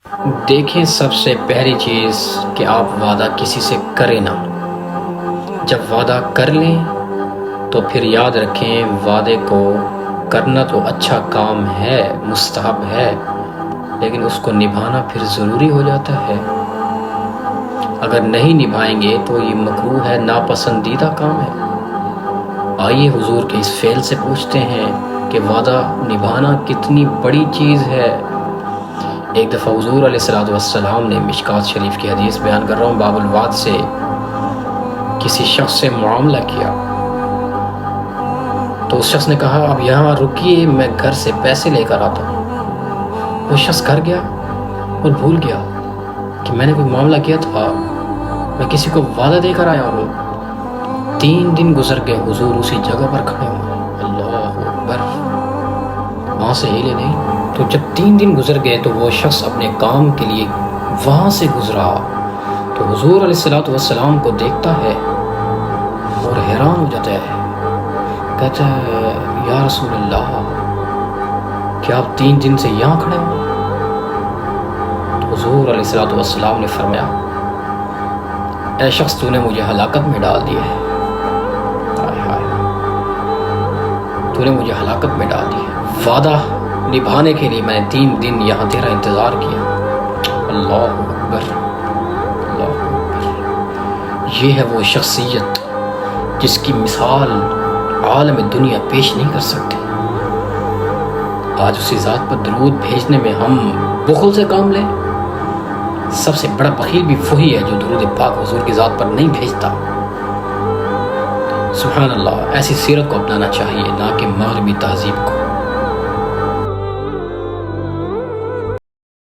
دیکھیں، سب سے پہلی چیز کہ آپ وعدہ کسی سے کریں نہ۔ جب وعدہ کر لیں تو پھر یاد رکھیں وعدے کو کرنا تو اچھا کام ہے، مستحب ہے، لیکن اس کو نبھانا پھر ضروری ہو جاتا ہے۔ اگر نہیں نبھائیں گے تو یہ مکروہ ہے، ناپسندیدہ کام ہے۔ آئیے حضور کے اس فعل سے پوچھتے ہیں کہ وعدہ نبھانا کتنی بڑی چیز ہے۔ ایک دفعہ حضور علیہ السلام نے مشکات شریف کی حدیث بیان کر رہا ہوں، باب الوعد سے کسی شخص سے معاملہ کیا تو اس شخص نے کہا اب یہاں رکیے، میں گھر سے پیسے لے کر آتا ہوں۔ وہ شخص گھر گیا اور بھول گیا کہ میں نے کوئی معاملہ کیا تھا، میں کسی کو وعدہ دے کر آیا ہوں۔ 3 دن گزر گئے، حضور اسی جگہ پر کھڑے ہوئے، اللہ اکبر، وہاں سے ہلے نہیں۔ تو جب 3 دن گزر گئے تو وہ شخص اپنے کام کے لیے وہاں سے گزرا تو حضور علیہ السلام کو دیکھتا ہے اور حیران ہو جاتا ہے، کہتا ہے یا رسول اللہ، کیا آپ 3 دن سے یہاں کھڑے ہو؟ تو حضور علیہ السلام نے فرمایا، اے شخص، تو نے مجھے ہلاکت میں ڈال دیا ہے، تو نے مجھے ہلاکت میں ڈال دیا ہے۔ وعدہ نبھانے کے لیے میں نے 3 دن یہاں تیرا انتظار کیا۔ اللہ اکبر، اللہ اکبر۔ یہ ہے وہ شخصیت جس کی مثال عالم دنیا پیش نہیں کر سکتی۔ آج اسی ذات پر درود بھیجنے میں ہم بخل سے کام لیں۔ سب سے بڑا بخیل بھی وہی ہے جو درود پاک حضور کی ذات پر نہیں بھیجتا۔ سبحان اللہ، ایسی سیرت کو اپنانا چاہیے، نہ کہ مغربی تہذیب کو۔